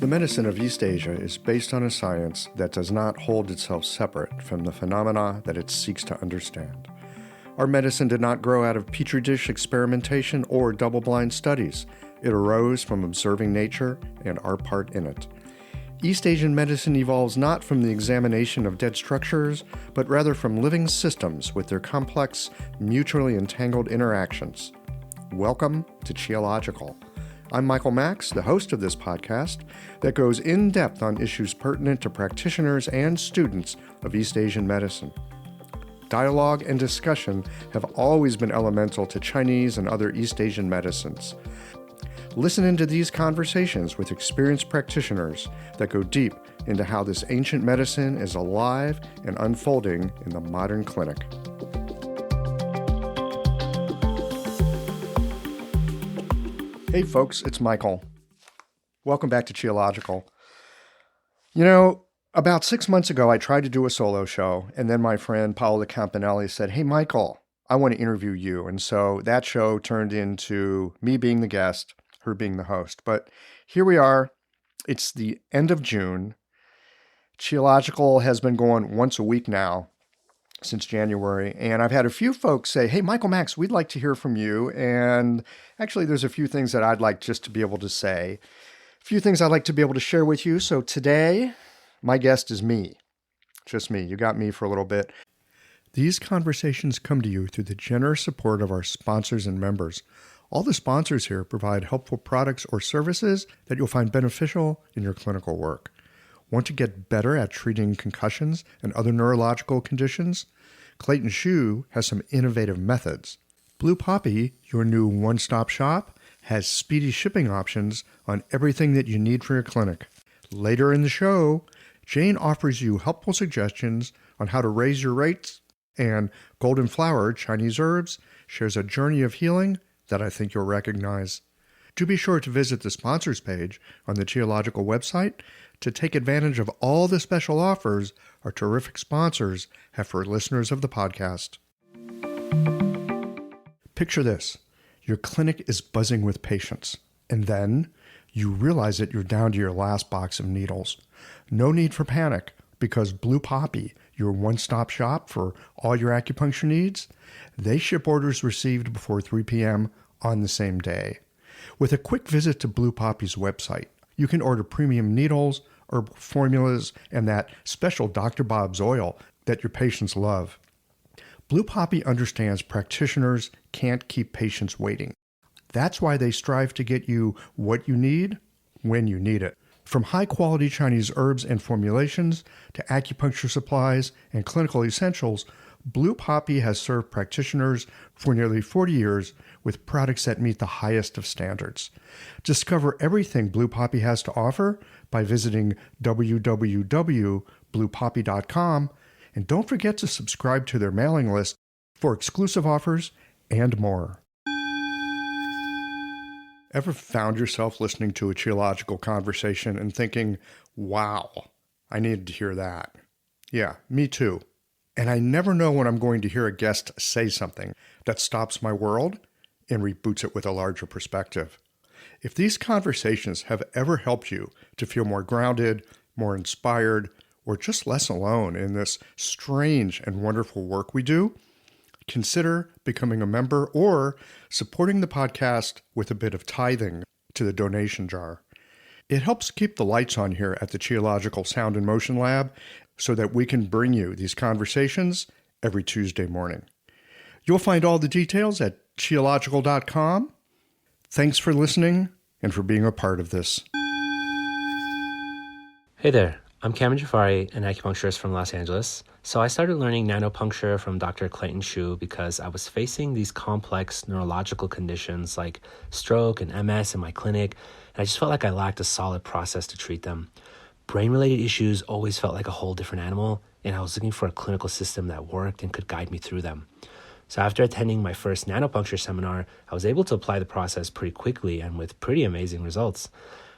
The medicine of East Asia is based on a science that does not hold itself separate from the phenomena that it seeks to understand. Our medicine did not grow out of petri dish experimentation or double-blind studies. It arose from observing nature and our part in it. East Asian medicine evolves not from the examination of dead structures, but rather from living systems with their complex, mutually entangled interactions. Welcome to Qiological. I'm Michael Max, the host of this podcast that goes in depth on issues pertinent to practitioners and students of East Asian medicine. Dialogue and discussion have always been elemental to Chinese and other East Asian medicines. Listen into these conversations with experienced practitioners that go deep into how this ancient medicine is alive and unfolding in the modern clinic. Hey folks, it's Michael. Welcome back to Qiological. About 6 months ago, I tried to do a solo show, and then my friend Paola Campanelli said, "Hey Michael, I want to interview you." And so that show turned into me being the guest, her being the host. But here we are. It's the end of June. Qiological has been going once a week now since January, and I've had a few folks say, "Hey, Michael Max, we'd like to hear from you." And actually, there's a few things that I'd like just to be able to say, a few things I'd like to be able to share with you. So today, my guest is me, just me. You got me for a little bit. These conversations come to you through the generous support of our sponsors and members. All the sponsors here provide helpful products or services that you'll find beneficial in your clinical work. Want to get better at treating concussions and other neurological conditions? Clayton Shu has some innovative methods. Blue Poppy, your new one-stop shop, has speedy shipping options on everything that you need for your clinic. Later in the show, Jane offers you helpful suggestions on how to raise your rates, and Golden Flower Chinese Herbs shares a journey of healing that I think you'll recognize. Do be sure to visit the sponsors page on the Qiological website to take advantage of all the special offers our terrific sponsors have for listeners of the podcast. Picture this. Your clinic is buzzing with patients, and then you realize that you're down to your last box of needles. No need for panic, because Blue Poppy, your one-stop shop for all your acupuncture needs, they ship orders received before 3 p.m. on the same day. With a quick visit to Blue Poppy's website, you can order premium needles, herbal formulas, and that special Dr. Bob's oil that your patients love. Blue Poppy understands practitioners can't keep patients waiting. That's why they strive to get you what you need when you need it. From high-quality Chinese herbs and formulations to acupuncture supplies and clinical essentials, Blue Poppy has served practitioners for nearly 40 years with products that meet the highest of standards. Discover everything Blue Poppy has to offer by visiting www.bluepoppy.com, and don't forget to subscribe to their mailing list for exclusive offers and more. Ever found yourself listening to a Qiological conversation and thinking, wow, I needed to hear that? Yeah, me too. And I never know when I'm going to hear a guest say something that stops my world and reboots it with a larger perspective. If these conversations have ever helped you to feel more grounded, more inspired, or just less alone in this strange and wonderful work we do, consider becoming a member or supporting the podcast with a bit of tithing to the donation jar. It helps keep the lights on here at the Qiological Sound and Motion Lab so that we can bring you these conversations every Tuesday morning. You'll find all the details at qiological.com. Thanks for listening and for being a part of this. Hey there, I'm Cameron Jafari, an acupuncturist from Los Angeles. So I started learning nanopuncture from Dr. Clayton Shu because I was facing these complex neurological conditions like stroke and MS in my clinic, and I just felt like I lacked a solid process to treat them. Brain-related issues always felt like a whole different animal, and I was looking for a clinical system that worked and could guide me through them. So after attending my first nanopuncture seminar, I was able to apply the process pretty quickly and with pretty amazing results.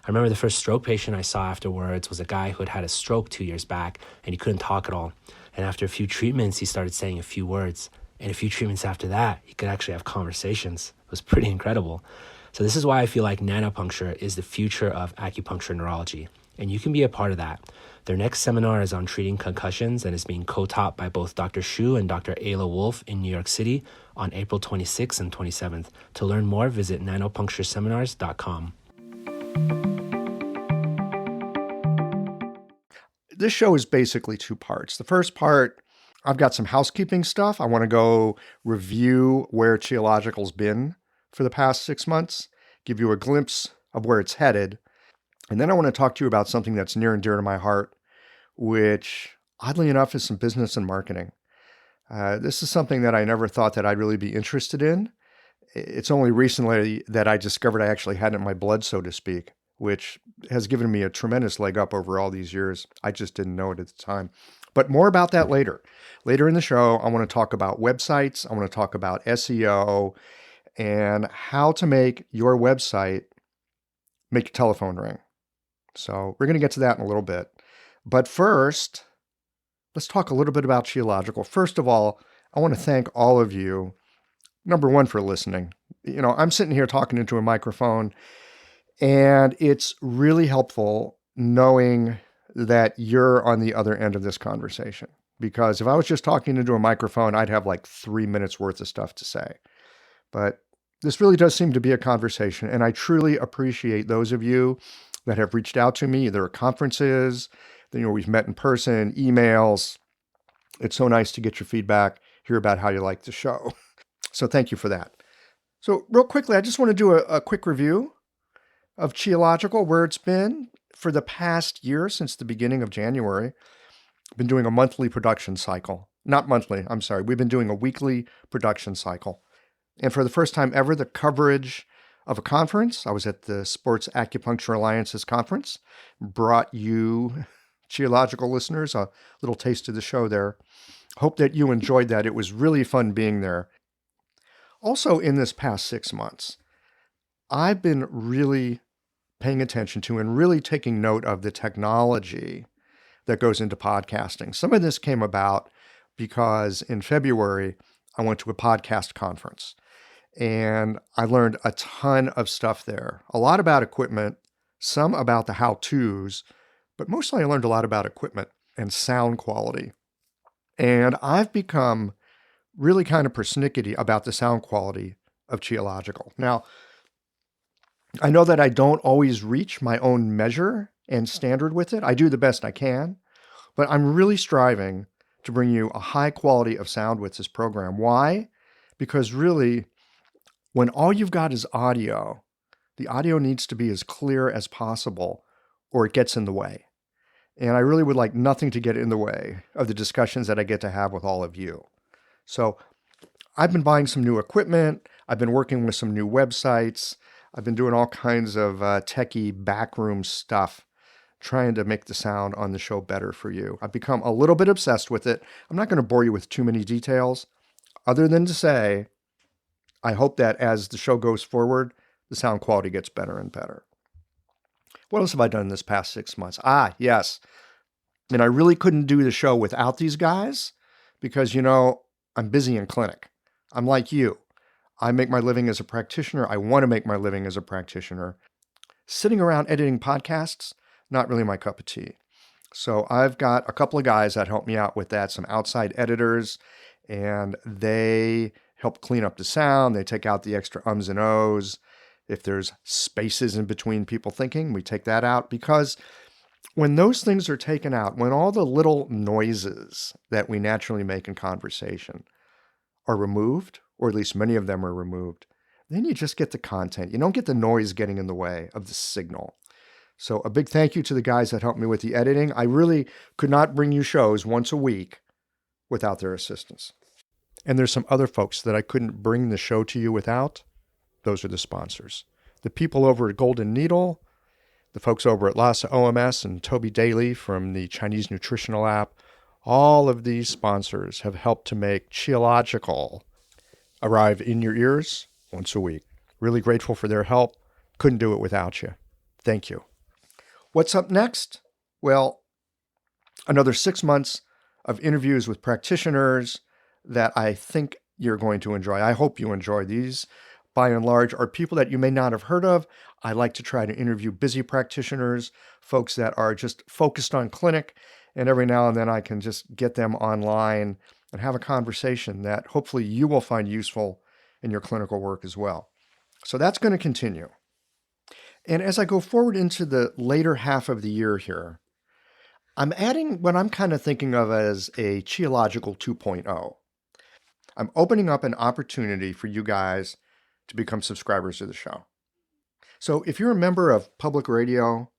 I remember the first stroke patient I saw afterwards was a guy who had had a stroke 2 years back, and he couldn't talk at all. And after a few treatments, he started saying a few words. And a few treatments after that, he could actually have conversations. It was pretty incredible. So this is why I feel like nanopuncture is the future of acupuncture neurology, and you can be a part of that. Their next seminar is on treating concussions and is being co-taught by both Dr. Shu and Dr. Ayla Wolf in New York City on April 26th and 27th. To learn more, visit nanopunctureseminars.com. This show is basically two parts. The first part, I've got some housekeeping stuff. I want to go review where Qiological's been for the past 6 months, give you a glimpse of where it's headed. And then I want to talk to you about something that's near and dear to my heart, which oddly enough is some business and marketing. This is something that I never thought that I'd really be interested in. It's only recently that I discovered I actually had it in my blood, so to speak, which has given me a tremendous leg up over all these years. I just didn't know it at the time. But more about that later. Later in the show, I want to talk about websites. I want to talk about SEO and how to make your website make your telephone ring. So we're going to get to that in a little bit. But first, let's talk a little bit about Qiological. First of all, I want to thank all of you, number one, for listening. I'm sitting here talking into a microphone, and it's really helpful knowing that you're on the other end of this conversation. Because if I was just talking into a microphone, I'd have like 3 minutes worth of stuff to say. But this really does seem to be a conversation, and I truly appreciate those of you that have reached out to me, either at conferences, we've met in person, emails. It's so nice to get your feedback, hear about how you like the show. So thank you for that. So real quickly, I just want to do a quick review of Qiological, where it's been for the past year since the beginning of January. I've been doing a monthly production cycle. Not monthly, I'm sorry. We've been doing a weekly production cycle. And for the first time ever, the coverage of a conference, I was at the Sports Acupuncture Alliance's conference, brought you, Qiological listeners, a little taste of the show there. Hope that you enjoyed that. It was really fun being there. Also, in this past 6 months, I've been really paying attention to and really taking note of the technology that goes into podcasting. Some of this came about because in February, I went to a podcast conference and I learned a ton of stuff there. A lot about equipment, some about the how-tos, but mostly I learned a lot about equipment and sound quality. And I've become really kind of persnickety about the sound quality of Qiological. Now, I know that I don't always reach my own measure and standard with it. I do the best I can, but I'm really striving to bring you a high quality of sound with this program. Why? Because really, when all you've got is audio, the audio needs to be as clear as possible or it gets in the way. And I really would like nothing to get in the way of the discussions that I get to have with all of you. So I've been buying some new equipment. I've been working with some new websites. I've been doing all kinds of techie backroom stuff, trying to make the sound on the show better for you. I've become a little bit obsessed with it. I'm not going to bore you with too many details, other than to say, I hope that as the show goes forward, the sound quality gets better and better. What else have I done this past 6 months? Yes. And I really couldn't do the show without these guys because, I'm busy in clinic. I'm like you. I make my living as a practitioner. I want to make my living as a practitioner. Sitting around editing podcasts, not really my cup of tea. So I've got a couple of guys that help me out with that, some outside editors, and they help clean up the sound. They take out the extra ums and ohs. If there's spaces in between people thinking, we take that out because when those things are taken out, when all the little noises that we naturally make in conversation are removed, or at least many of them are removed, then you just get the content. You don't get the noise getting in the way of the signal. So a big thank you to the guys that helped me with the editing. I really could not bring you shows once a week without their assistance. And there's some other folks that I couldn't bring the show to you without. Those are the sponsors. The people over at Golden Needle, the folks over at Lhasa OMS and Toby Daly from the Chinese Nutritional app, all of these sponsors have helped to make Qiological arrive in your ears once a week. Really grateful for their help. Couldn't do it without you. Thank you. What's up next? Well, another 6 months of interviews with practitioners that I think you're going to enjoy. I hope you enjoy these by and large, are people that you may not have heard of. I like to try to interview busy practitioners, folks that are just focused on clinic, and every now and then I can just get them online and have a conversation that hopefully you will find useful in your clinical work as well. So that's going to continue. And as I go forward into the later half of the year here, I'm adding what I'm kind of thinking of as a Qiological 2.0. I'm opening up an opportunity for you guys to become subscribers to the show. So if you're a member of public radio,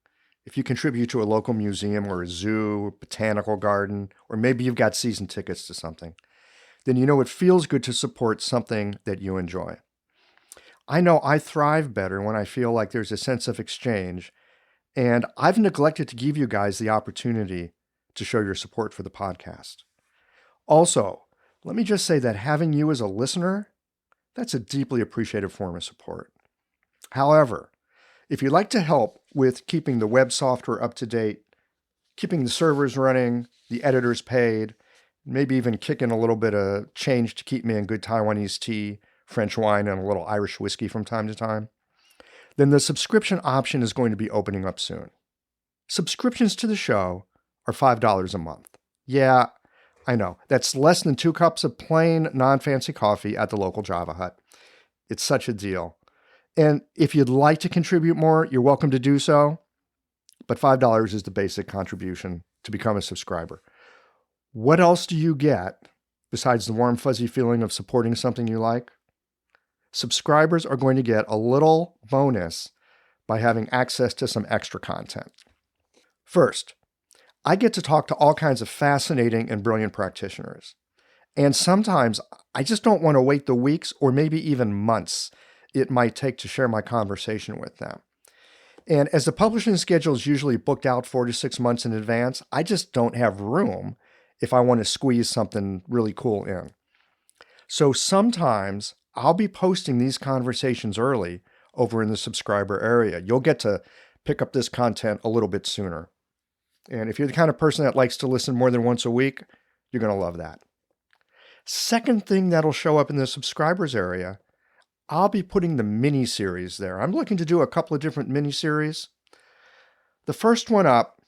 if you contribute to a local museum or a zoo, botanical garden, or maybe you've got season tickets to something, then you know it feels good to support something that you enjoy. I know I thrive better when I feel like there's a sense of exchange, and I've neglected to give you guys the opportunity to show your support for the podcast. Also, let me just say that having you as a listener, that's a deeply appreciated form of support. However, if you'd like to help with keeping the web software up to date, keeping the servers running, the editors paid, maybe even kicking a little bit of change to keep me in good Taiwanese tea, French wine, and a little Irish whiskey from time to time, then the subscription option is going to be opening up soon. Subscriptions to the show are $5 a month. Yeah, I know. That's less than 2 cups of plain, non-fancy coffee at the local Java Hut. It's such a deal. And if you'd like to contribute more, you're welcome to do so. But $5 is the basic contribution to become a subscriber. What else do you get besides the warm, fuzzy feeling of supporting something you like? Subscribers are going to get a little bonus by having access to some extra content. First, I get to talk to all kinds of fascinating and brilliant practitioners. And sometimes I just don't want to wait the weeks or maybe even months it might take to share my conversation with them. And as the publishing schedule is usually booked out 4 to 6 months in advance, I just don't have room if I want to squeeze something really cool in. So sometimes I'll be posting these conversations early over in the subscriber area. You'll get to pick up this content a little bit sooner. And if you're the kind of person that likes to listen more than once a week, you're going to love that. Second thing that'll show up in the subscribers area, I'll be putting the mini-series there. I'm looking to do a couple of different mini-series. The first one up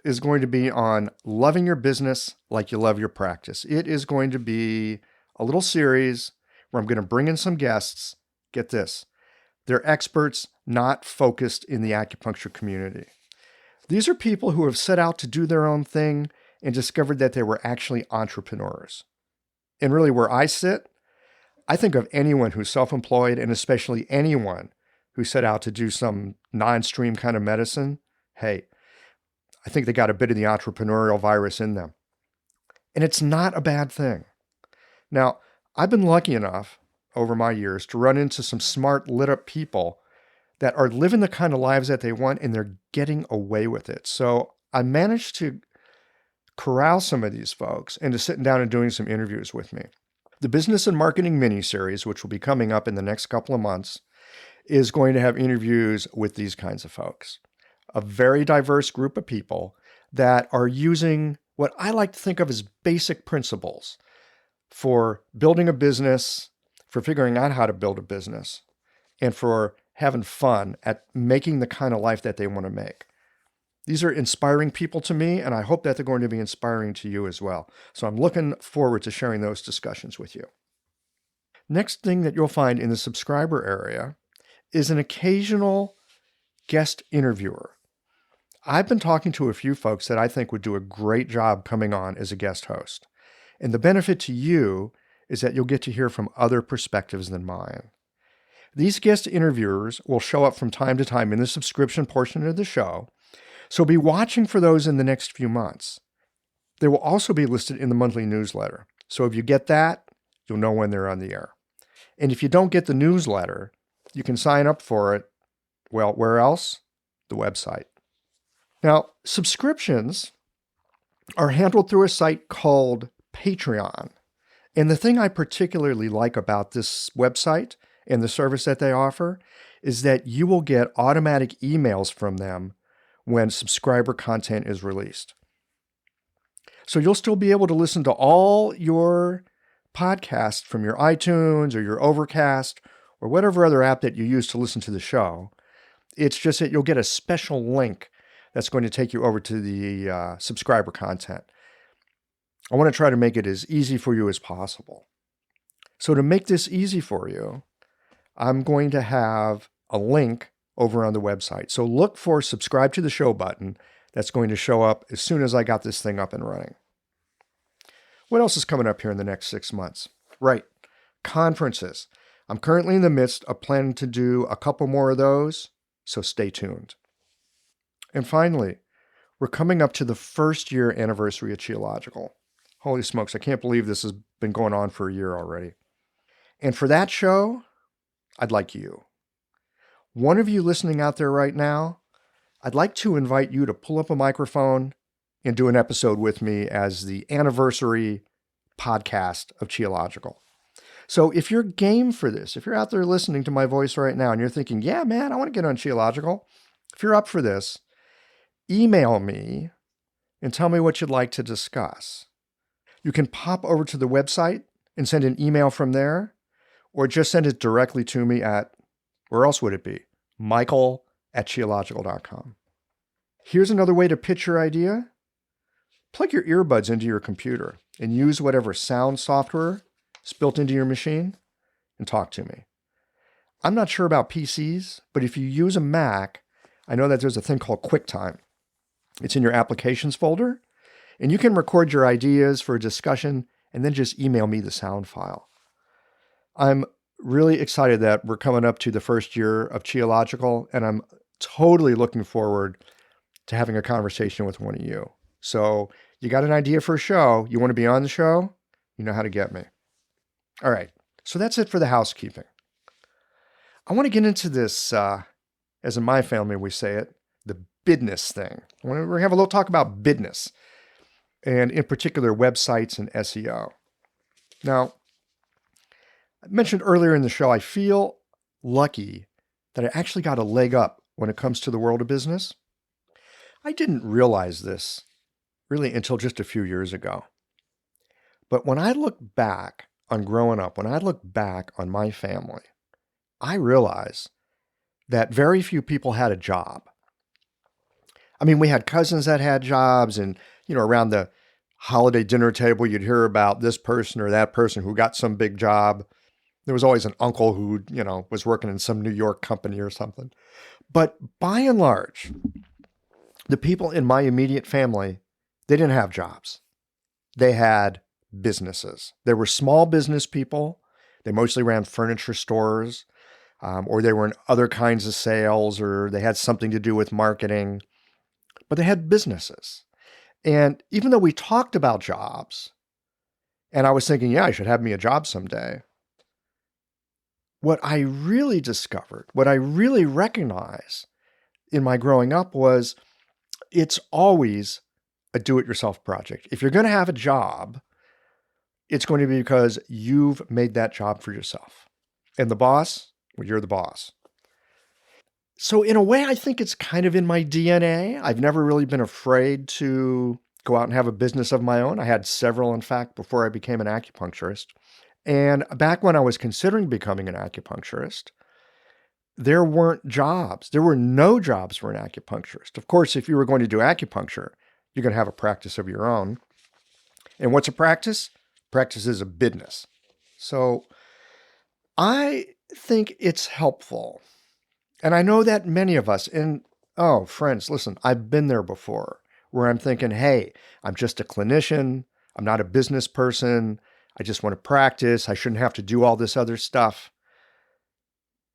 is going to be on loving your business like you love your practice. It is going to be a little series where I'm going to bring in some guests. Get this. They're experts not focused in the acupuncture community. These are people who have set out to do their own thing and discovered that they were actually entrepreneurs. And really where I sit, I think of anyone who's self-employed and especially anyone who set out to do some non-stream kind of medicine. Hey, I think they got a bit of the entrepreneurial virus in them. And it's not a bad thing. Now, I've been lucky enough over my years to run into some smart, lit up people that are living the kind of lives that they want and they're getting away with it. So I managed to corral some of these folks into sitting down and doing some interviews with me. The Business and Marketing mini-series, which will be coming up in the next couple of months, is going to have interviews with these kinds of folks. A very diverse group of people that are using what I like to think of as basic principles for building a business, for figuring out how to build a business, and for having fun at making the kind of life that they want to make. These are inspiring people to me, and I hope that they're going to be inspiring to you as well. So I'm looking forward to sharing those discussions with you. Next thing that you'll find in the subscriber area is an occasional guest interviewer. I've been talking to a few folks that I think would do a great job coming on as a guest host. And the benefit to you is that you'll get to hear from other perspectives than mine. These guest interviewers will show up from time to time in the subscription portion of the show, so be watching for those in the next few months. They will also be listed in the monthly newsletter. So if you get that, you'll know when they're on the air. And if you don't get the newsletter, you can sign up for it. Well, where else? The website. Now, subscriptions are handled through a site called Patreon. And the thing I particularly like about this website and the service that they offer is that you will get automatic emails from them when subscriber content is released. So you'll still be able to listen to all your podcasts from your iTunes or your Overcast or whatever other app that you use to listen to the show. It's just that you'll get a special link that's going to take you over to the subscriber content. I want to try to make it as easy for you as possible. So to make this easy for you, I'm going to have a link over on the website. So look for subscribe to the show button. That's going to show up as soon as I got this thing up and running. What else is coming up here in the next 6 months? Right, conferences. I'm currently in the midst of planning to do a couple more of those, so stay tuned. And finally, we're coming up to the first year anniversary of Qiological. Holy smokes, I can't believe this has been going on for a year already. And for that show, I'd like you. One of you listening out there right now, I'd like to invite you to pull up a microphone and do an episode with me as the anniversary podcast of Qiological. So if you're game for this, if you're out there listening to my voice right now and you're thinking, yeah, man, I want to get on Qiological. If you're up for this, email me and tell me what you'd like to discuss. You can pop over to the website and send an email from there, or just send it directly to me at, where else would it be? Michael@qiological.com. Here's another way to pitch your idea. Plug your earbuds into your computer and use whatever sound software is built into your machine and talk to me. I'm not sure about PCs, but if you use a Mac, I know that there's a thing called QuickTime. It's in your applications folder, and you can record your ideas for a discussion and then just email me the sound file. I'm really excited that we're coming up to the first year of Qiological, and I'm totally looking forward to having a conversation with one of you. So you got an idea for a show, you want to be on the show, you know how to get me. All right, so that's it for the housekeeping. I want to get into this, as in my family we say it, the business thing. We're going to have a little talk about business, and in particular websites and SEO. Now, I mentioned earlier in the show, I feel lucky that I actually got a leg up when it comes to the world of business. I didn't realize this really until just a few years ago. But when I look back on growing up, when I look back on my family, I realize that very few people had a job. I mean, we had cousins that had jobs, and, around the holiday dinner table, you'd hear about this person or that person who got some big job. There was always an uncle who, was working in some New York company or something. But by and large, the people in my immediate family, they didn't have jobs. They had businesses. They were small business people. They mostly ran furniture stores, or they were in other kinds of sales, or they had something to do with marketing. But they had businesses. And even though we talked about jobs, and I was thinking, yeah, I should have me a job someday, what I really discovered, what I really recognized in my growing up was it's always a do-it-yourself project. If you're going to have a job, it's going to be because you've made that job for yourself. And the boss, well, you're the boss. So in a way, I think it's kind of in my DNA. I've never really been afraid to go out and have a business of my own. I had several, in fact, before I became an acupuncturist. And back when I was considering becoming an acupuncturist, there weren't jobs. There were no jobs for an acupuncturist. Of course, if you were going to do acupuncture, you're going to have a practice of your own. And what's a practice? Practice is a business. So I think it's helpful. And I know that many of us, friends, listen, I've been there before, where I'm thinking, hey, I'm just a clinician. I'm not a business person. I just want to practice. I shouldn't have to do all this other stuff.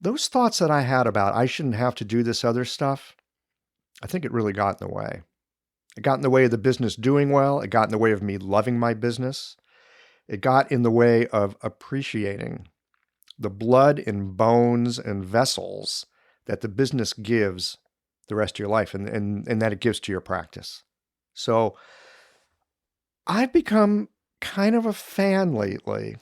Those thoughts that I had about I shouldn't have to do this other stuff, I think it really got in the way. It got in the way of the business doing well. It got in the way of me loving my business. It got in the way of appreciating the blood and bones and vessels that the business gives the rest of your life and that it gives to your practice. So I've become kind of a fan lately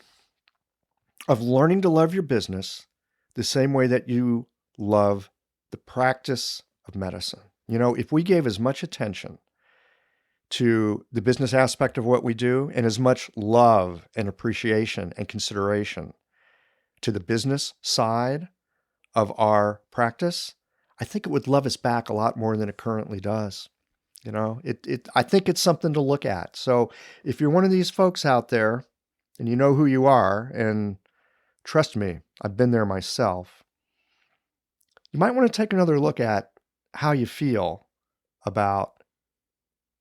of learning to love your business the same way that you love the practice of medicine. If we gave as much attention to the business aspect of what we do and as much love and appreciation and consideration to the business side of our practice, I think it would love us back a lot more than it currently does. I think it's something to look at. So if you're one of these folks out there and you know who you are, and trust me, I've been there myself, you might want to take another look at how you feel about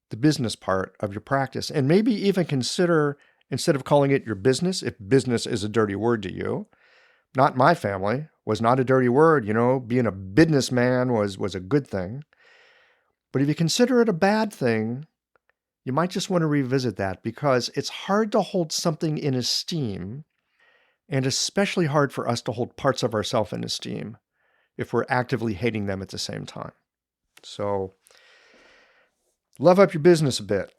the business part of your practice, and maybe even consider, instead of calling it your business, if business is a dirty word to you, not my family, was not a dirty word. Being a businessman was a good thing. But if you consider it a bad thing, you might just want to revisit that, because it's hard to hold something in esteem, and especially hard for us to hold parts of ourselves in esteem if we're actively hating them at the same time. So love up your business a bit.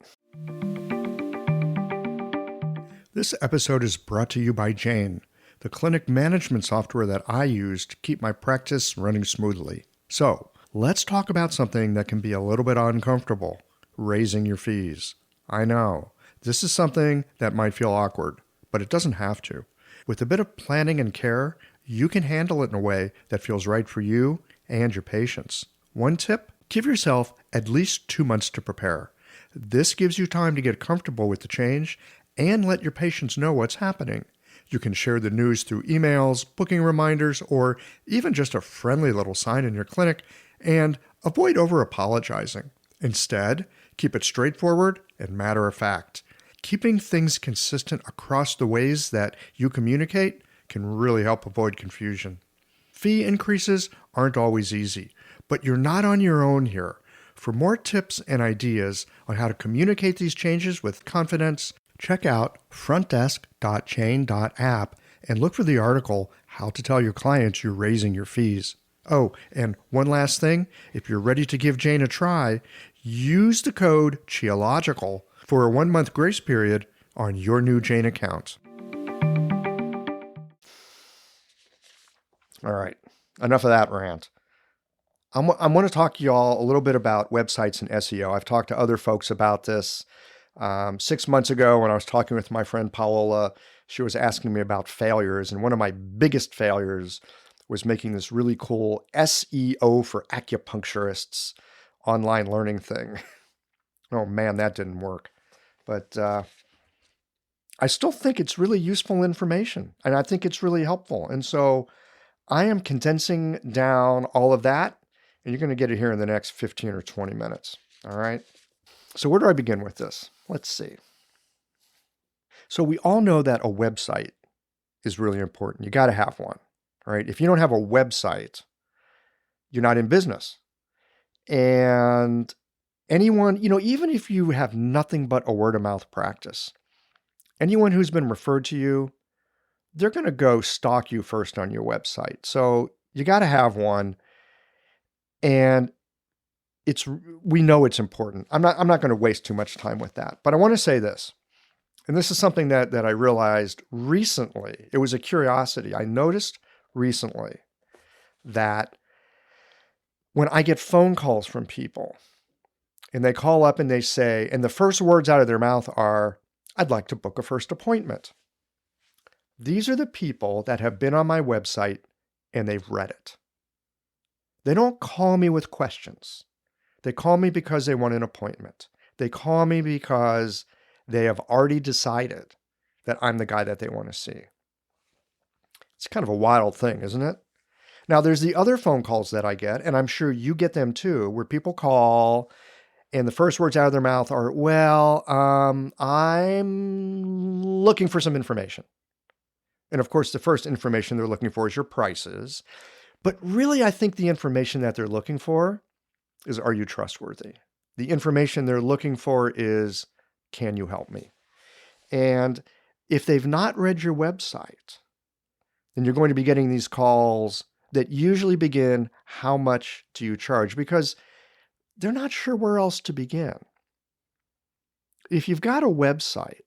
This episode is brought to you by Jane, the clinic management software that I use to keep my practice running smoothly. So let's talk about something that can be a little bit uncomfortable: raising your fees. I know, this is something that might feel awkward, but it doesn't have to. With a bit of planning and care, you can handle it in a way that feels right for you and your patients. One tip: give yourself at least 2 months to prepare. This gives you time to get comfortable with the change and let your patients know what's happening. You can share the news through emails, booking reminders, or even just a friendly little sign in your clinic, and avoid over-apologizing. Instead, keep it straightforward and matter of fact. Keeping things consistent across the ways that you communicate can really help avoid confusion. Fee increases aren't always easy, but you're not on your own here. For more tips and ideas on how to communicate these changes with confidence, check out frontdesk.chain.app and look for the article, How to Tell Your Clients You're Raising Your Fees. Oh, and one last thing, if you're ready to give Jane a try, use the code CHIOLOGICAL for a 1-month grace period on your new Jane account. All right, enough of that rant. I want to talk to y'all a little bit about websites and SEO. I've talked to other folks about this. 6 months ago, when I was talking with my friend Paola, she was asking me about failures. And one of my biggest failures was making this really cool SEO for acupuncturists online learning thing. Oh man, that didn't work. But I still think it's really useful information, and I think it's really helpful. And so I am condensing down all of that, and you're going to get it here in the next 15 or 20 minutes. All right. So where do I begin with this? Let's see. So we all know that a website is really important. You got to have one, right? If you don't have a website, you're not in business. And anyone, even if you have nothing but a word of mouth practice, anyone who's been referred to you, they're going to go stalk you first on your website. So you got to have one. And we know it's important. I'm not going to waste too much time with that, but I want to say this. And this is something that I realized recently. It was a curiosity. I noticed recently that when I get phone calls from people and they call up and they say, and the first words out of their mouth are, "I'd like to book a first appointment." These are the people that have been on my website and they've read it. They don't call me with questions. They call me because they want an appointment. They call me because they have already decided that I'm the guy that they want to see. It's kind of a wild thing, isn't it? Now, there's the other phone calls that I get, and I'm sure you get them too, where people call and the first words out of their mouth are, "Well, I'm looking for some information." And of course, the first information they're looking for is your prices. But really, I think the information that they're looking for is, are you trustworthy? The information they're looking for is, can you help me? And if they've not read your website, then you're going to be getting these calls that usually begin, "How much do you charge?" Because they're not sure where else to begin. If you've got a website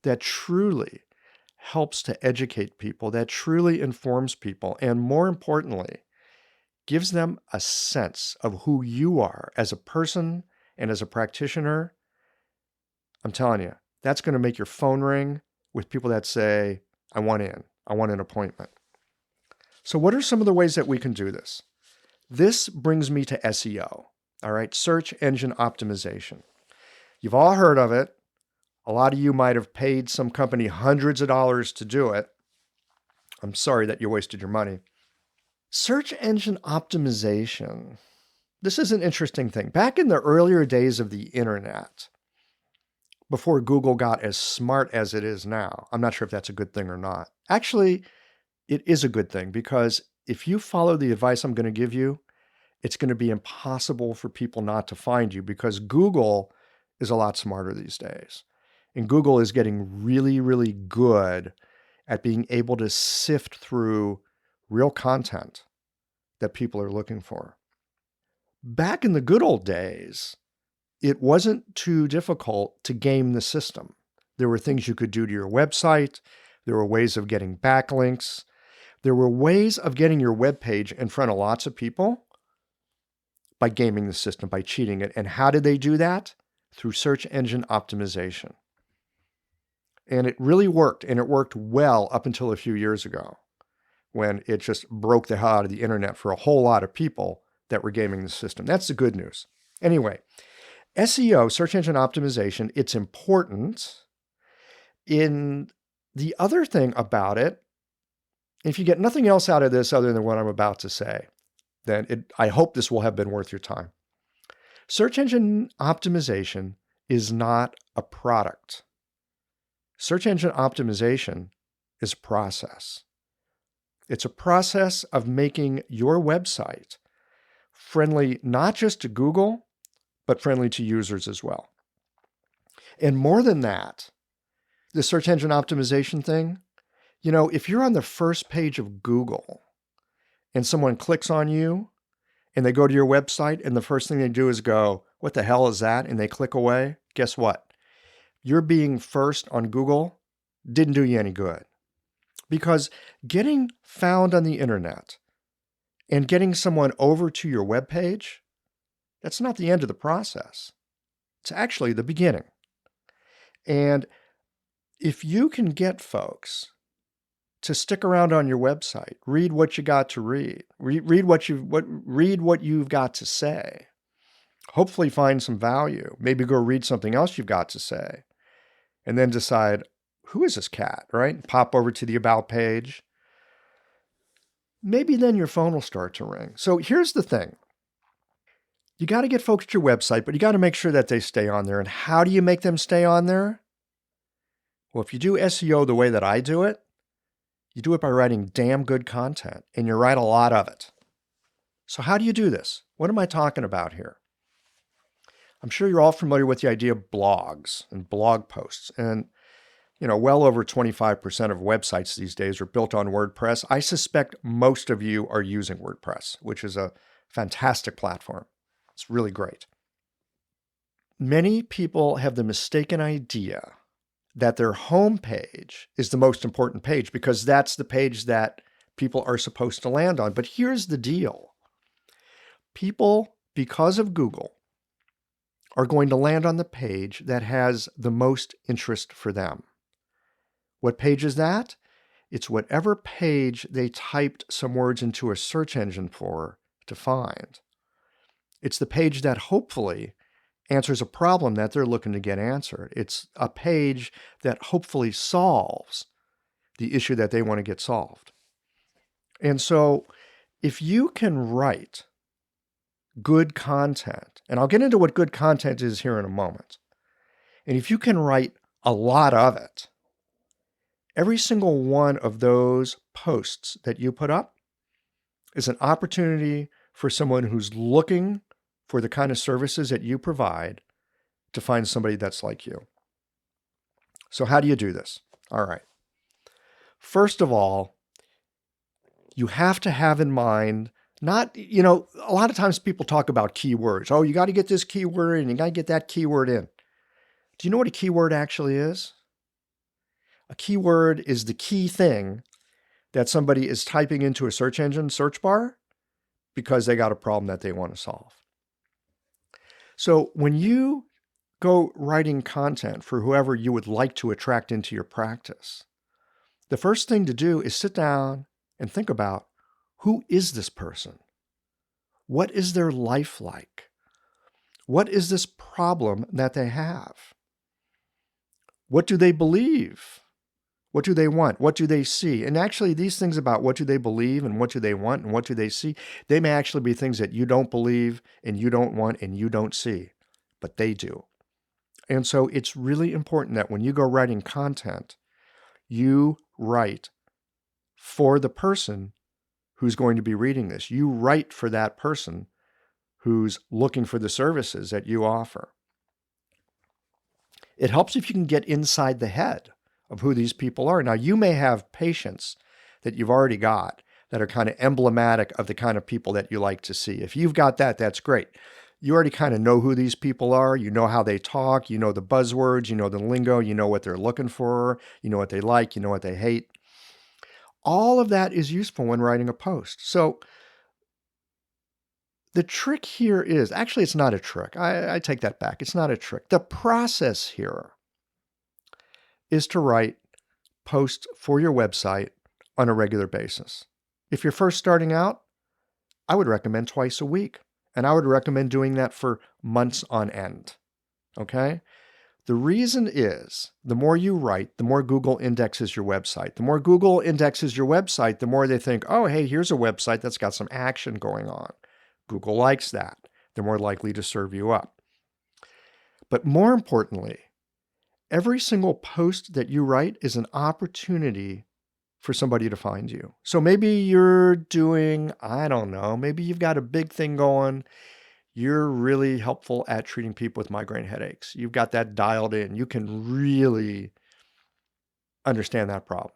that truly helps to educate people, that truly informs people, and more importantly, gives them a sense of who you are as a person and as a practitioner, I'm telling you, that's going to make your phone ring with people that say, "I want in, I want an appointment." So what are some of the ways that we can do this? This brings me to SEO, all right, search engine optimization. You've all heard of it. A lot of you might have paid some company hundreds of dollars to do it. I'm sorry that you wasted your money. Search engine optimization. This is an interesting thing. Back in the earlier days of the internet, before Google got as smart as it is now, I'm not sure if that's a good thing or not. Actually, it is a good thing because if you follow the advice I'm going to give you, it's going to be impossible for people not to find you because Google is a lot smarter these days. And Google is getting really, really good at being able to sift through real content that people are looking for. Back in the good old days, it wasn't too difficult to game the system. There were things you could do to your website. There were ways of getting backlinks. There were ways of getting your web page in front of lots of people by gaming the system, by cheating it. And how did they do that? Through search engine optimization. And it really worked, and it worked well up until a few years ago when it just broke the hell out of the internet for a whole lot of people that were gaming the system. That's the good news. Anyway, SEO, search engine optimization, it's important. The other thing about it, if you get nothing else out of this other than what I'm about to say, then I hope this will have been worth your time. Search engine optimization is not a product. Search engine optimization is a process. It's a process of making your website friendly not just to Google, but friendly to users as well. And more than that, the search engine optimization thing, if you're on the first page of Google and someone clicks on you and they go to your website and the first thing they do is go, "What the hell is that?" and they click away, guess what? Your being first on Google didn't do you any good. Because getting found on the internet and getting someone over to your webpage, that's not the end of the process. It's actually the beginning. And if you can get folks to stick around on your website, read what you got to read, read what you've got to say, hopefully find some value, maybe go read something else you've got to say, and then decide, who is this cat, right? Pop over to the About page. Maybe then your phone will start to ring. So here's the thing. You got to get folks to your website, but you got to make sure that they stay on there. And how do you make them stay on there? Well, if you do SEO the way that I do it, you do it by writing damn good content, and you write a lot of it. So how do you do this? What am I talking about here? I'm sure you're all familiar with the idea of blogs and blog posts. And well over 25% of websites these days are built on WordPress. I suspect most of you are using WordPress, which is a fantastic platform. It's really great. Many people have the mistaken idea that their home page is the most important page because that's the page that people are supposed to land on. But here's the deal. People, because of Google, are going to land on the page that has the most interest for them. What page is that? It's whatever page they typed some words into a search engine for to find. It's the page that hopefully answers a problem that they're looking to get answered. It's a page that hopefully solves the issue that they want to get solved. And so if you can write good content, and I'll get into what good content is here in a moment, and if you can write a lot of it, every single one of those posts that you put up is an opportunity for someone who's looking for the kind of services that you provide to find somebody that's like you. So how do you do this? All right. First of all, you have to have in mind, a lot of times people talk about keywords. Oh, you got to get this keyword and you got to get that keyword in. Do you know what a keyword actually is? A keyword is the key thing that somebody is typing into a search engine search bar because they got a problem that they want to solve. So when you go writing content for whoever you would like to attract into your practice, the first thing to do is sit down and think about, Who is this person? What is their life like? What is this problem that they have? What do they believe? What do they want? What do they see? And actually, these things about what do they believe and what do they want and what do they see, they may actually be things that you don't believe and you don't want and you don't see, but they do. And so it's really important that when you go writing content, you write for the person who's going to be reading this. You write for that person who's looking for the services that you offer. It helps if you can get inside the head of who these people are. Now, you may have patients that you've already got that are kind of emblematic of the kind of people that you like to see. If you've got that, that's great. You already kind of know who these people are. You know how they talk. You know the buzzwords. You know the lingo. You know what they're looking for. You know what they like. You know what they hate. All of that is useful when writing a post. So the trick here is, actually, it's not a trick. I take that back. It's not a trick. The process here is to write posts for your website on a regular basis. If you're first starting out, I would recommend twice a week. And I would recommend doing that for months on end. Okay? The reason is the more you write, the more Google indexes your website. The more Google indexes your website, the more they think, oh, hey, here's a website that's got some action going on. Google likes that. They're more likely to serve you up. But more importantly, every single post that you write is an opportunity for somebody to find you. So maybe you're doing, I don't know, maybe you've got a big thing going. You're really helpful at treating people with migraine headaches. You've got that dialed in. You can really understand that problem.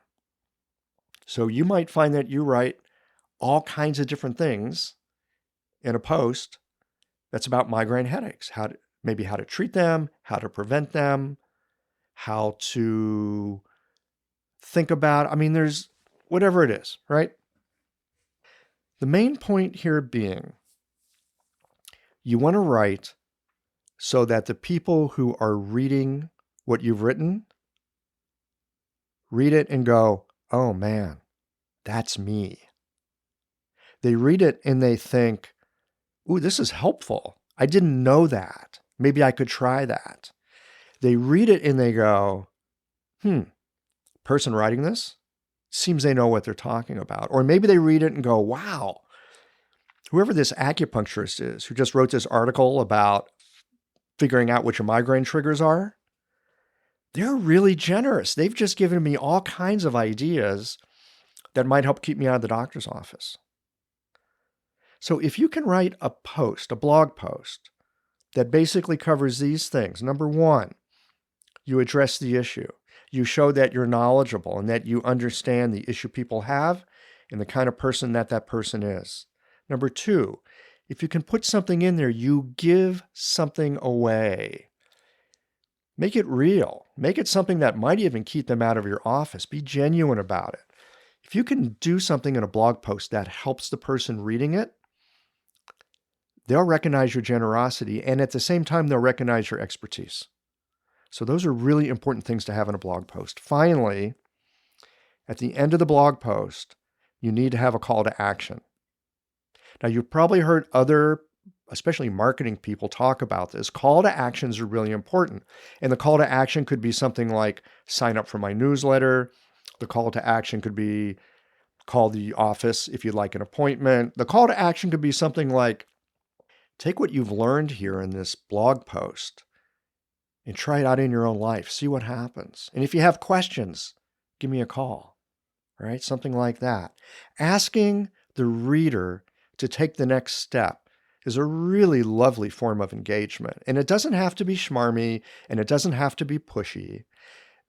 So you might find that you write all kinds of different things in a post that's about migraine headaches, maybe how to treat them, how to prevent them, how to think about, there's whatever it is, right? The main point here being, you want to write so that the people who are reading what you've written read it and go, oh man, that's me. They read it and they think, ooh, this is helpful. I didn't know that. Maybe I could try that. They read it and they go, person writing this seems they know what they're talking about. Or maybe they read it and go, wow, whoever this acupuncturist is who just wrote this article about figuring out what your migraine triggers are, they're really generous. They've just given me all kinds of ideas that might help keep me out of the doctor's office. So if you can write a post, a blog post, that basically covers these things. Number one, you address the issue. You show that you're knowledgeable and that you understand the issue people have and the kind of person that that person is. Number two, if you can put something in there, you give something away. Make it real. Make it something that might even keep them out of your office. Be genuine about it. If you can do something in a blog post that helps the person reading it, they'll recognize your generosity, and at the same time, they'll recognize your expertise. So those are really important things to have in a blog post. Finally, at the end of the blog post, you need to have a call to action. Now, you've probably heard other, especially marketing people, talk about this. Call to actions are really important. And the call to action could be something like sign up for my newsletter. The call to action could be call the office if you'd like an appointment. The call to action could be something like take what you've learned here in this blog post and try it out in your own life. See what happens. And if you have questions, give me a call, right? Something like that. Asking the reader to take the next step is a really lovely form of engagement. And it doesn't have to be schmarmy and it doesn't have to be pushy.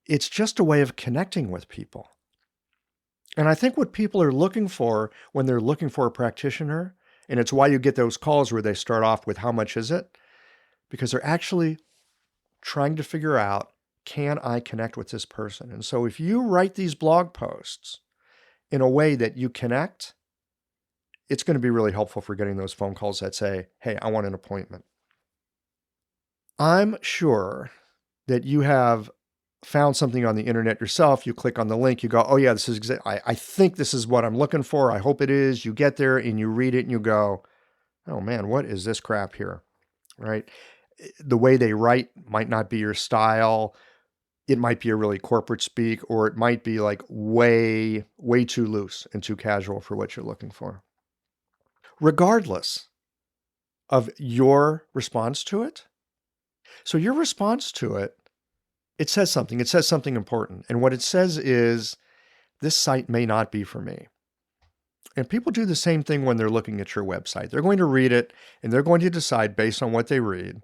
It's just a way of connecting with people. And I think what people are looking for when they're looking for a practitioner, and it's why you get those calls where they start off with how much is it? Because they're actually trying to figure out, can I connect with this person? And so if you write these blog posts in a way that you connect, it's going to be really helpful for getting those phone calls that say, hey, I want an appointment. I'm sure that you have found something on the internet yourself, you click on the link, you go, oh yeah, this is I think this is what I'm looking for. I hope it is. You get there and you read it and you go, oh man, what is this crap here? Right? The way they write might not be your style. It might be a really corporate speak, or it might be like way, way too loose and too casual for what you're looking for. Regardless of your response to it. So your response to it, it says something. It says something important. And what it says is, this site may not be for me. And people do the same thing when they're looking at your website. They're going to read it and they're going to decide based on what they read,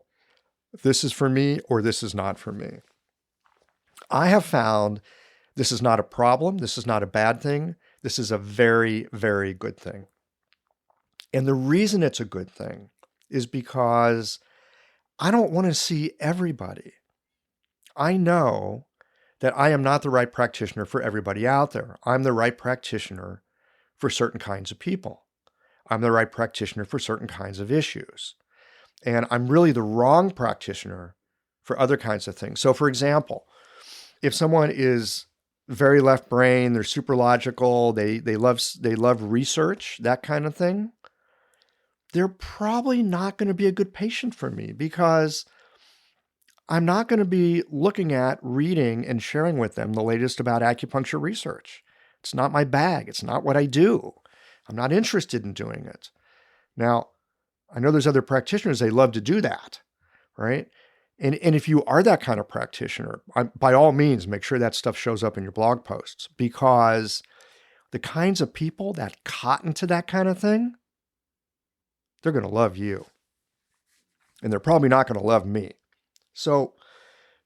this is for me or this is not for me. I have found this is not a problem. This is not a bad thing. This is a very, very good thing. And the reason it's a good thing is because I don't want to see everybody. I know that I am not the right practitioner for everybody out there. I'm the right practitioner for certain kinds of people. I'm the right practitioner for certain kinds of issues. And I'm really the wrong practitioner for other kinds of things. So for example, if someone is very left brain, they're super logical, they love research, that kind of thing, they're probably not going to be a good patient for me because I'm not going to be looking at, reading, and sharing with them the latest about acupuncture research. It's not my bag. It's not what I do. I'm not interested in doing it. Now, I know there's other practitioners, they love to do that, right? And if you are that kind of practitioner, by all means, make sure that stuff shows up in your blog posts, because the kinds of people that cotton to that kind of thing, they're going to love you. And they're probably not going to love me. So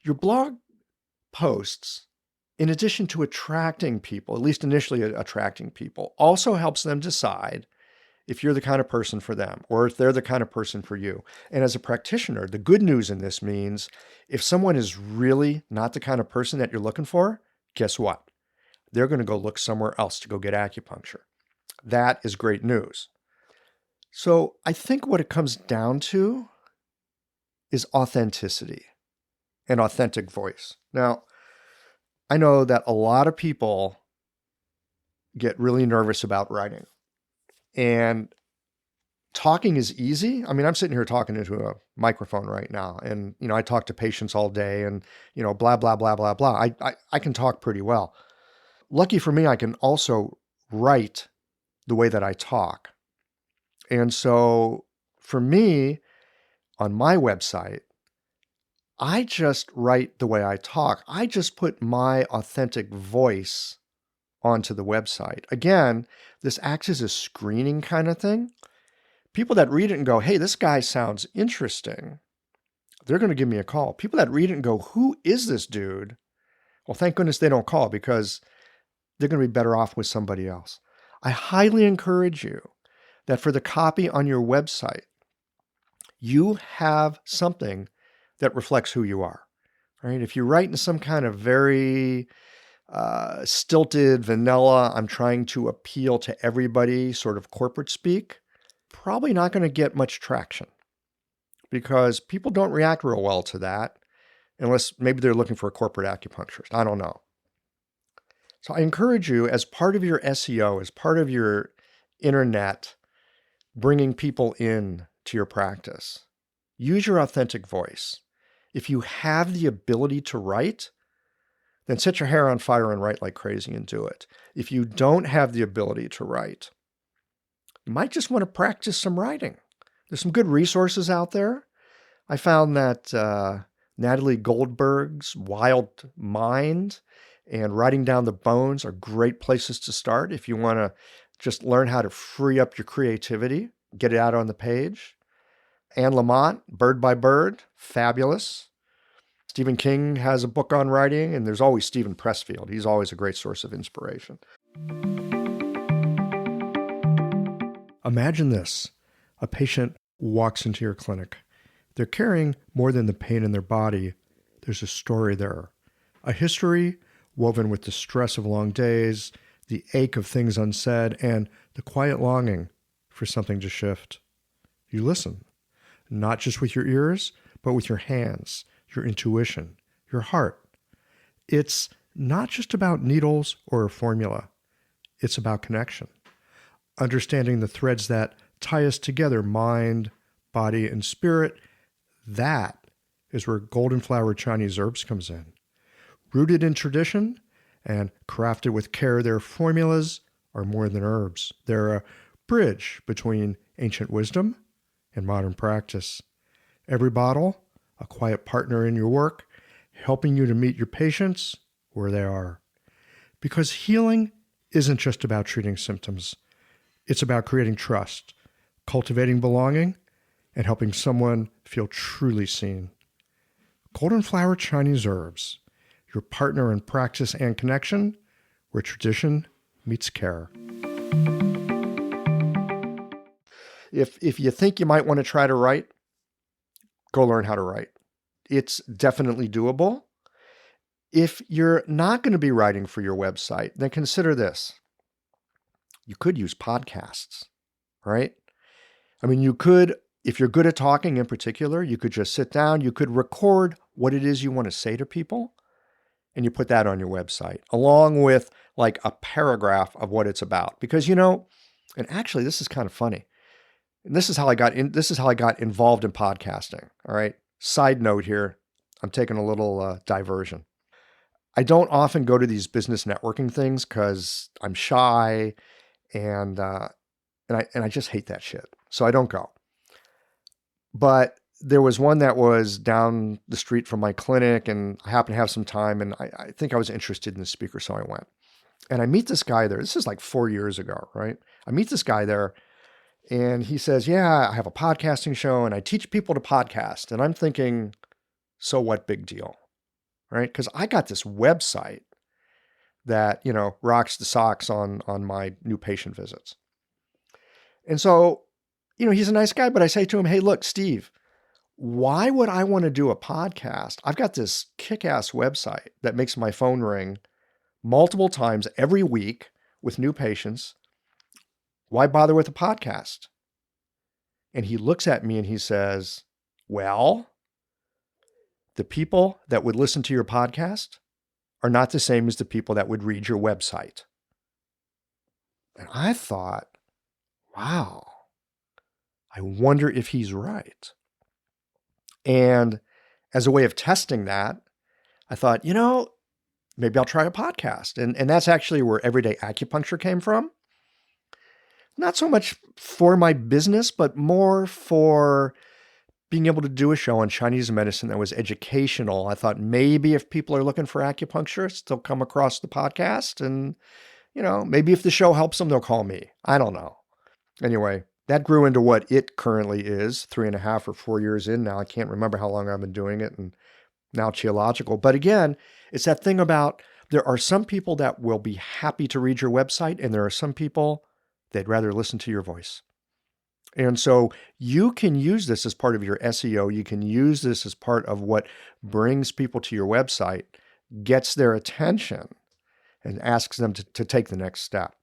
your blog posts, in addition to attracting people, at least initially attracting people, also helps them decide if you're the kind of person for them or if they're the kind of person for you. And as a practitioner, the good news in this means if someone is really not the kind of person that you're looking for, guess what? They're going to go look somewhere else to go get acupuncture. That is great news. So I think what it comes down to is authenticity and authentic voice. Now, I know that a lot of people get really nervous about writing. And talking is easy. I mean, I'm sitting here talking into a microphone right now. And, I talk to patients all day and, blah, blah, blah, blah, blah. I can talk pretty well. Lucky for me, I can also write the way that I talk. And so for me, on my website, I just write the way I talk. I just put my authentic voice onto the website. Again, this acts as a screening kind of thing. People that read it and go, hey, this guy sounds interesting, they're going to give me a call. People that read it and go, who is this dude? Well, thank goodness they don't call, because they're going to be better off with somebody else. I highly encourage you that for the copy on your website, you have something that reflects who you are, right? If you write in some kind of very stilted, vanilla, I'm trying to appeal to everybody sort of corporate speak, probably not going to get much traction, because people don't react real well to that unless maybe they're looking for a corporate acupuncturist. I don't know. So I encourage you, as part of your SEO, as part of your internet, bringing people in to your practice, use your authentic voice. If you have the ability to write, then set your hair on fire and write like crazy and do it. If you don't have the ability to write, you might just want to practice some writing. There's some good resources out there. I found that Natalie Goldberg's Wild Mind and Writing Down the Bones are great places to start if you want to just learn how to free up your creativity, get it out on the page. Anne Lamott, Bird by Bird, fabulous. Stephen King has a book on writing, and there's always Stephen Pressfield. He's always a great source of inspiration. Imagine this. A patient walks into your clinic. They're carrying more than the pain in their body. There's a story there. A history woven with the stress of long days, the ache of things unsaid, and the quiet longing for something to shift. You listen, not just with your ears, but with your hands, your intuition, your heart. It's not just about needles or a formula. It's about connection, understanding the threads that tie us together, mind, body, and spirit. That is where golden flower Chinese herbs comes in. Rooted in tradition and crafted with care, their formulas are more than herbs. They're a bridge between ancient wisdom and modern practice. Every bottle, a quiet partner in your work, helping you to meet your patients where they are. Because healing isn't just about treating symptoms. It's about creating trust, cultivating belonging, and helping someone feel truly seen. Golden Flower Chinese Herbs, your partner in practice and connection, where tradition meets care. If you think you might want to try to write, go learn how to write. It's definitely doable. If you're not going to be writing for your website, then consider this. You could use podcasts, right? I mean, you could, if you're good at talking in particular, you could just sit down, you could record what it is you want to say to people, and you put that on your website, along with like a paragraph of what it's about. Because, and actually this is kind of funny. And this is how I got involved in podcasting. All right. Side note here. I'm taking a little diversion. I don't often go to these business networking things because I'm shy and I just hate that shit. So I don't go. But there was one that was down the street from my clinic, and I happened to have some time, and I think I was interested in the speaker, so I went. And I meet this guy there. This is like 4 years ago, right? I meet this guy there, and he says, yeah, I have a podcasting show, and I teach people to podcast. And I'm thinking, so what big deal, right? Because I got this website that, rocks the socks on my new patient visits. And so, he's a nice guy, but I say to him, hey, look, Steve, why would I want to do a podcast? I've got this kick-ass website that makes my phone ring multiple times every week with new patients. Why bother with a podcast? And he looks at me and he says, well, the people that would listen to your podcast are not the same as the people that would read your website. And I thought, wow, I wonder if he's right. And as a way of testing that, I thought, maybe I'll try a podcast. And that's actually where Everyday Acupuncture came from. Not so much for my business, but more for being able to do a show on Chinese medicine that was educational. I thought maybe if people are looking for acupuncturists, they'll come across the podcast. And, maybe if the show helps them, they'll call me. I don't know. Anyway, that grew into what it currently is, 3.5 or 4 years in now. I can't remember how long I've been doing it, and now it's Geological. But again, it's that thing about there are some people that will be happy to read your website, and there are some people they'd rather listen to your voice. And so you can use this as part of your SEO. You can use this as part of what brings people to your website, gets their attention, and asks them to take the next step.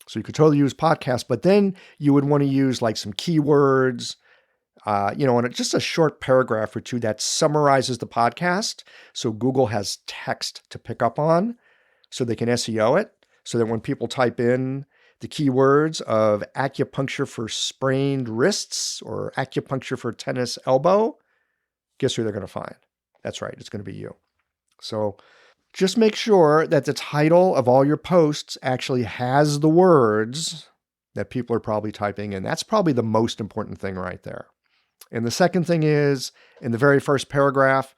So you could totally use podcasts, but then you would want to use like some keywords, and just a short paragraph or two that summarizes the podcast. So Google has text to pick up on so they can SEO it. So that when people type in the keywords of acupuncture for sprained wrists or acupuncture for tennis elbow, guess who they're going to find? That's right. It's going to be you. So just make sure that the title of all your posts actually has the words that people are probably typing in. That's probably the most important thing right there. And the second thing is, in the very first paragraph,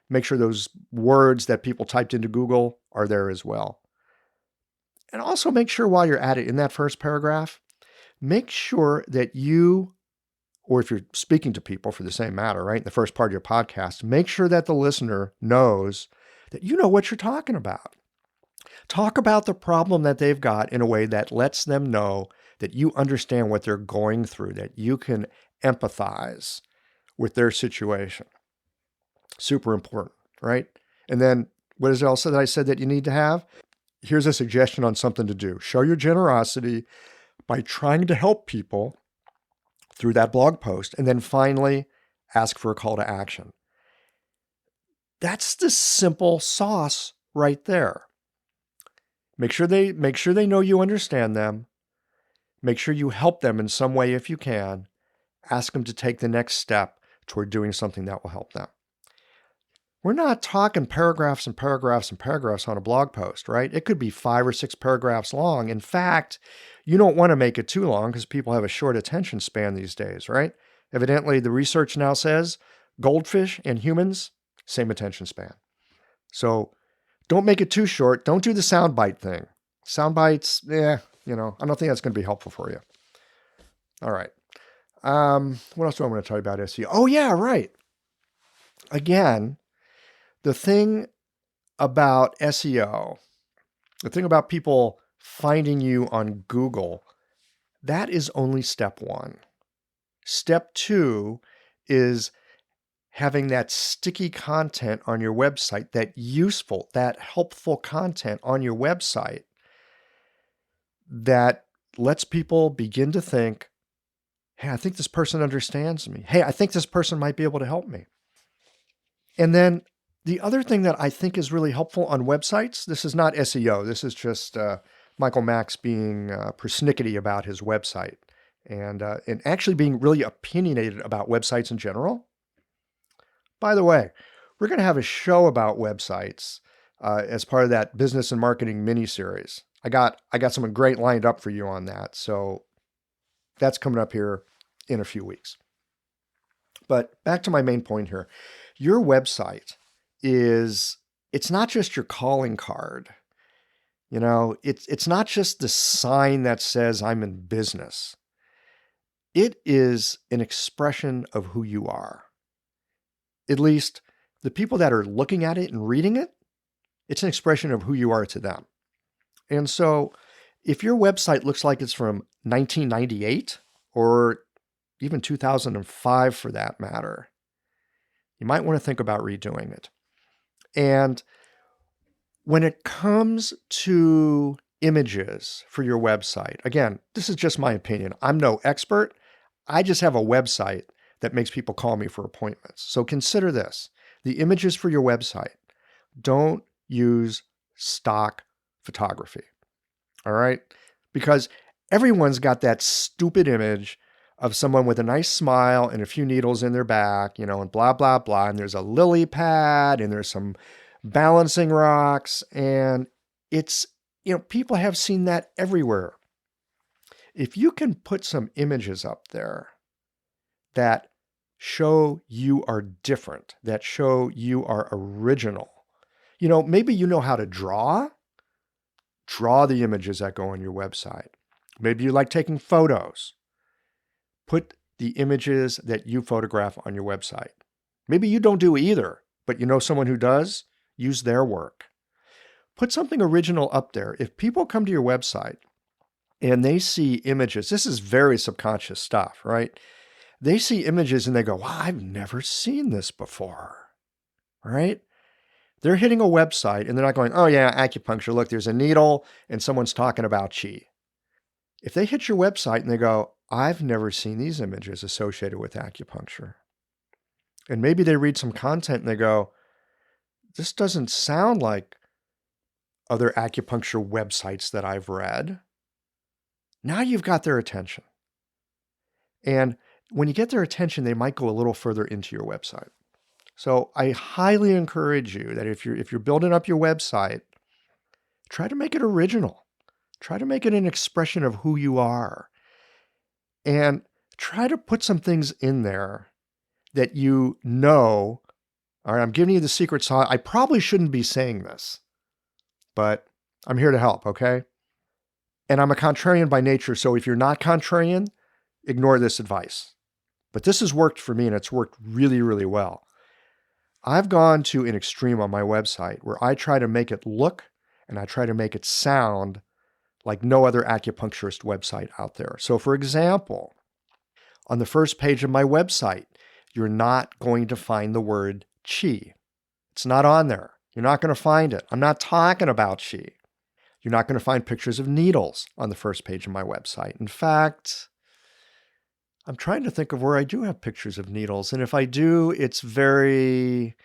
make sure those words that people typed into Google are there as well. And also make sure while you're at it in that first paragraph, make sure that you, or if you're speaking to people for the same matter, right, in the first part of your podcast, make sure that the listener knows that you know what you're talking about. Talk about the problem that they've got in a way that lets them know that you understand what they're going through, that you can empathize with their situation. Super important, right? And then what is it else that I said that you need to have? Here's a suggestion on something to do. Show your generosity by trying to help people through that blog post. And then finally, ask for a call to action. That's the simple sauce right there. Make sure they know you understand them. Make sure you help them in some way if you can. Ask them to take the next step toward doing something that will help them. We're not talking paragraphs and paragraphs and paragraphs on a blog post, right? It could be 5 or 6 paragraphs long. In fact, you don't want to make it too long because people have a short attention span these days, right? Evidently, the research now says goldfish and humans, same attention span. So don't make it too short. Don't do the soundbite thing. Sound bites, I don't think that's going to be helpful for you. All right. What else do I want to tell you about SEO? Oh, yeah, right. Again, the thing about SEO, the thing about people finding you on Google, that is only step 1. Step 2 is having that sticky content on your website, that useful, that helpful content on your website that lets people begin to think, hey, I think this person understands me. Hey, I think this person might be able to help me. And then the other thing that I think is really helpful on websites, this is not SEO, this is just Michael Max being persnickety about his website and actually being really opinionated about websites in general. By the way, we're going to have a show about websites as part of that business and marketing mini-series. I got something great lined up for you on that. So that's coming up here in a few weeks. But back to my main point here. Your website it's not just your calling card. It's not just the sign that says I'm in business. It is an expression of who you are. At least the people that are looking at it and reading it, it's an expression of who you are to them. And so if your website looks like it's from 1998 or even 2005 for that matter, you might want to think about redoing it. And when it comes to images for your website, again, this is just my opinion. I'm no expert. I just have a website that makes people call me for appointments. So consider this. The images for your website, don't use stock photography. All right? Because everyone's got that stupid image of someone with a nice smile and a few needles in their back, and blah, blah, blah. And there's a lily pad and there's some balancing rocks. And it's, people have seen that everywhere. If you can put some images up there that show you are different, that show you are original, maybe you know how to draw the images that go on your website. Maybe you like taking photos. Put the images that you photograph on your website. Maybe you don't do either, but you know someone who does, use their work. Put something original up there. If people come to your website and they see images, this is very subconscious stuff, right? They see images and they go, wow, I've never seen this before, right? They're hitting a website and they're not going, oh yeah, acupuncture, look, there's a needle and someone's talking about chi. If they hit your website and they go, I've never seen these images associated with acupuncture. And maybe they read some content and they go, this doesn't sound like other acupuncture websites that I've read. Now you've got their attention. And when you get their attention, they might go a little further into your website. So I highly encourage you that if you're building up your website, try to make it original. Try to make it an expression of who you are. And try to put some things in there that all right, I'm giving you the secret sauce. I probably shouldn't be saying this, but I'm here to help, okay? And I'm a contrarian by nature, so if you're not contrarian, ignore this advice. But this has worked for me, and it's worked really, really well. I've gone to an extreme on my website where I try to make it look and I try to make it sound like no other acupuncturist website out there. So for example, on the first page of my website, you're not going to find the word chi. It's not on there. You're not going to find it. I'm not talking about chi. You're not going to find pictures of needles on the first page of my website. In fact, I'm trying to think of where I do have pictures of needles. And if I do, it's very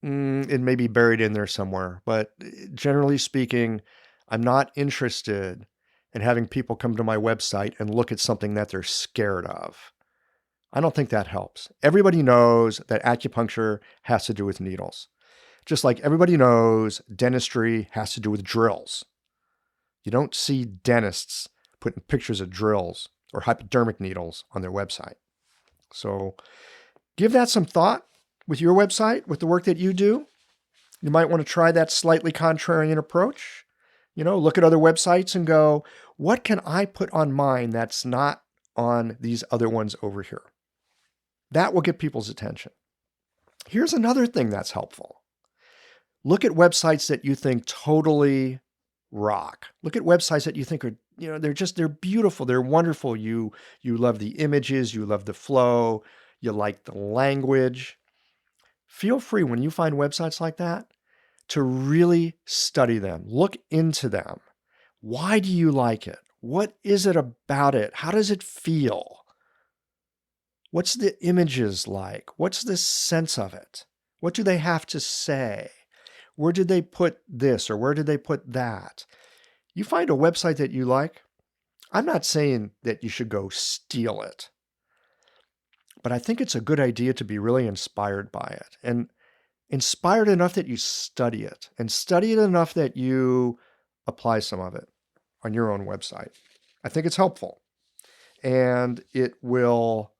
It may be buried in there somewhere, but generally speaking, I'm not interested in having people come to my website and look at something that they're scared of. I don't think that helps. Everybody knows that acupuncture has to do with needles, just like everybody knows dentistry has to do with drills. You don't see dentists putting pictures of drills or hypodermic needles on their website. So give that some thought with your website, with the work that you do. You might want to try that slightly contrarian approach. Look at other websites and go, what can I put on mine that's not on these other ones over here? That will get people's attention. Here's another thing that's helpful. Look at websites that you think totally rock. Look at websites that you think are, they're beautiful, they're wonderful. You love the images, you love the flow, you like the language. Feel free when you find websites like that to really study them. Look into them. Why do you like it? What is it about it? How does it feel? What's the images like? What's the sense of it? What do they have to say? Where did they put this or where did they put that? You find a website that you like, I'm not saying that you should go steal it, but I think it's a good idea to be really inspired by it and inspired enough that you study it and study it enough that you apply some of it on your own website. I think it's helpful and it will,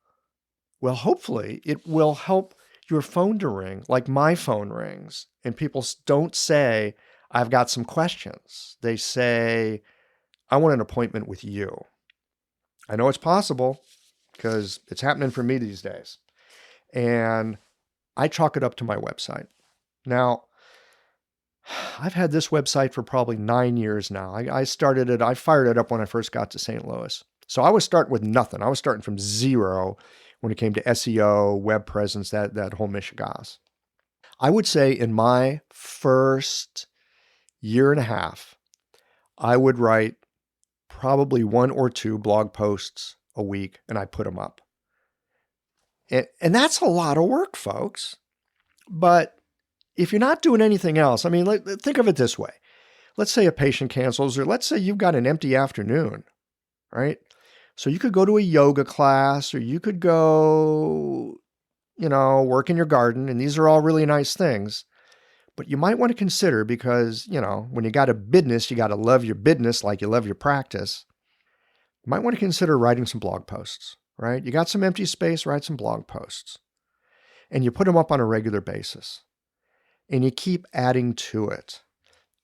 well, hopefully it will help your phone to ring like my phone rings and people don't say, I've got some questions. They say, I want an appointment with you. I know it's possible because it's happening for me these days. And I chalk it up to my website. Now, I've had this website for probably 9 years now. I fired it up when I first got to St. Louis. So I was starting with nothing. I was starting from zero when it came to SEO, web presence, that whole mishigas. I would say in my first year and a half, I would write probably 1 or 2 blog posts a week and I put them up. And that's a lot of work, folks. But if you're not doing anything else, I mean, think of it this way. Let's say a patient cancels, or let's say you've got an empty afternoon, right? So you could go to a yoga class, or you could go, work in your garden. And these are all really nice things. But you might want to consider because, when you got a business, you got to love your business like you love your practice. You might want to consider writing some blog posts, right? You got some empty space, write some blog posts. And you put them up on a regular basis. And you keep adding to it.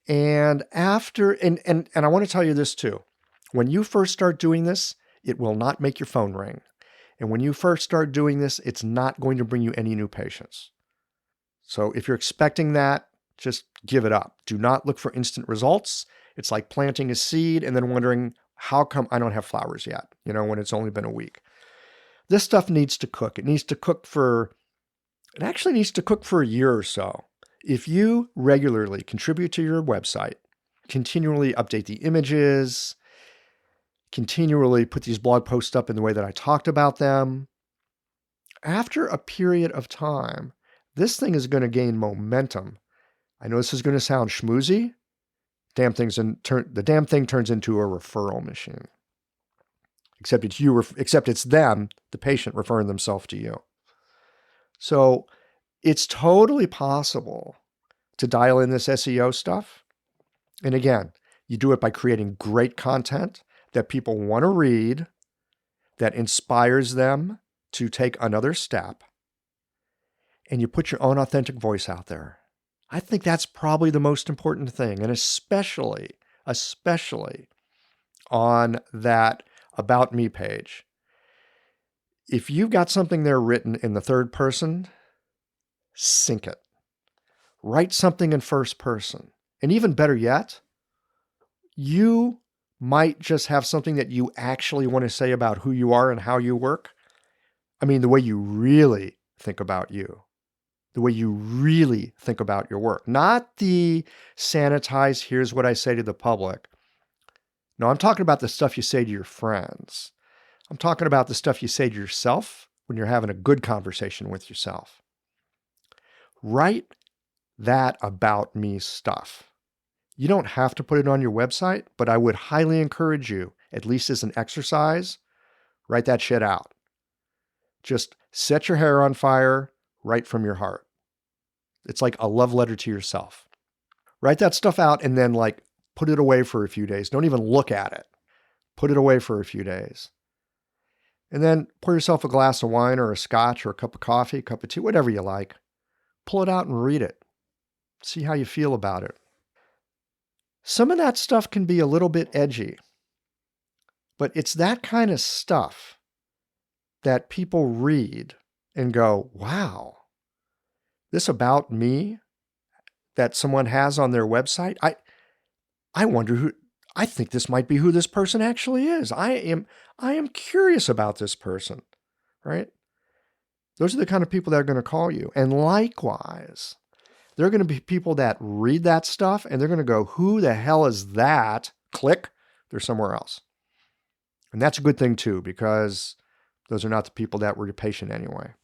And and I want to tell you this too. When you first start doing this, it will not make your phone ring. And when you first start doing this, it's not going to bring you any new patients. So if you're expecting that, just give it up. Do not look for instant results. It's like planting a seed and then wondering, how come I don't have flowers yet? When it's only been a week. This stuff needs to cook. It actually needs to cook for a year or so. If you regularly contribute to your website, continually update the images, continually put these blog posts up in the way that I talked about them, after a period of time, this thing is going to gain momentum. I know this is going to sound schmoozy. The damn thing turns into a referral machine. Except it's them, the patient, referring themselves to you. So it's totally possible to dial in this SEO stuff. And again, you do it by creating great content that people want to read, that inspires them to take another step, and you put your own authentic voice out there. I think that's probably the most important thing, and especially on that About Me page. If you've got something there written in the third person, sync it. Write something in first person. And even better yet, you might just have something that you actually want to say about who you are and how you work. I mean, the way you really think about you, the way you really think about your work, not the sanitized, here's what I say to the public. No, I'm talking about the stuff you say to your friends. I'm talking about the stuff you say to yourself when you're having a good conversation with yourself. Write that about me stuff. You don't have to put it on your website, but I would highly encourage you, at least as an exercise, write that shit out. Just set your hair on fire right from your heart. It's like a love letter to yourself. Write that stuff out and then put it away for a few days. Don't even look at it. Put it away for a few days. And then pour yourself a glass of wine or a scotch or a cup of coffee, a cup of tea, whatever you like. Pull it out and read it. See how you feel about it. Some of that stuff can be a little bit edgy, but it's that kind of stuff that people read and go, wow, this about me that someone has on their website, I wonder who, I think this might be who this person actually is. I am curious about this person, right? Those are the kind of people that are going to call you. And likewise, there are going to be people that read that stuff and they're going to go, who the hell is that? Click, they're somewhere else. And that's a good thing too, because those are not the people that were your patient anyway.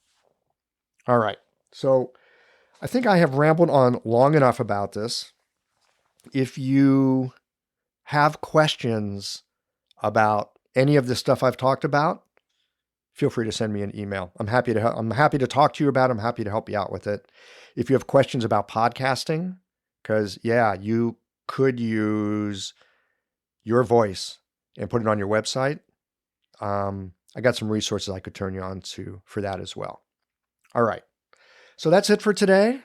All right. So I think I have rambled on long enough about this. If you have questions about any of the stuff I've talked about, feel free to send me an email. I'm happy to talk to you about it. I'm happy to help you out with it. If you have questions about podcasting, because you could use your voice and put it on your website. I got some resources I could turn you on to for that as well. All right. So that's it for today.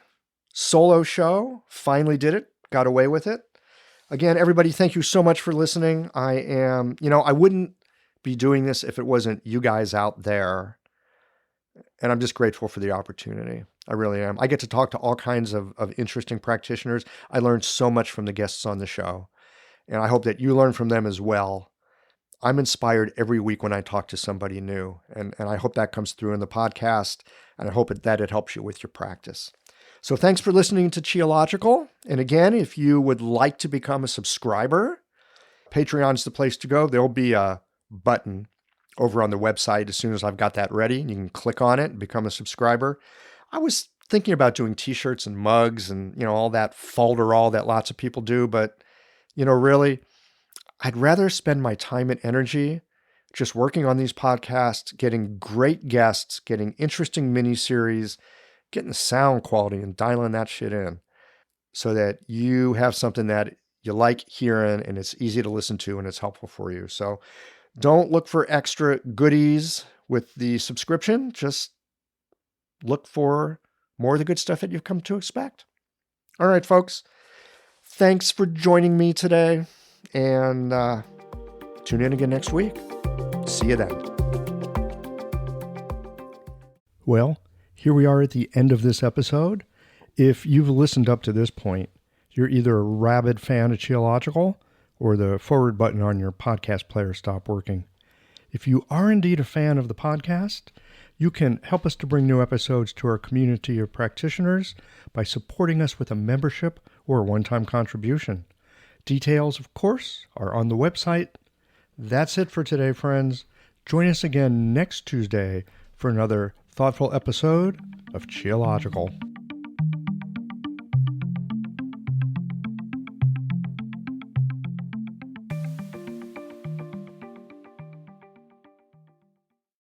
Solo show. Finally did it. Got away with it. Again, everybody, thank you so much for listening. I wouldn't be doing this if it wasn't you guys out there. And I'm just grateful for the opportunity. I really am. I get to talk to all kinds of interesting practitioners. I learned so much from the guests on the show. And I hope that you learn from them as well. I'm inspired every week when I talk to somebody new. And I hope that comes through in the podcast. And I hope that it helps you with your practice. So thanks for listening to Qiological. And again, if you would like to become a subscriber, Patreon's the place to go. There'll be a button over on the website as soon as I've got that ready. You can click on it and become a subscriber. I was thinking about doing t-shirts and mugs and, all that folderol that lots of people do. But, really, I'd rather spend my time and energy just working on these podcasts, getting great guests, getting interesting mini-series, getting the sound quality and dialing that shit in so that you have something that you like hearing and it's easy to listen to and it's helpful for you. So don't look for extra goodies with the subscription. Just look for more of the good stuff that you've come to expect. All right, folks. Thanks for joining me today. And tune in again next week. See you then. Well, here we are at the end of this episode. If you've listened up to this point, you're either a rabid fan of Qiological or the forward button on your podcast player stopped working. If you are indeed a fan of the podcast, you can help us to bring new episodes to our community of practitioners by supporting us with a membership or a one-time contribution. Details, of course, are on the website. That's it for today, friends. Join us again next Tuesday for another thoughtful episode of Qiological.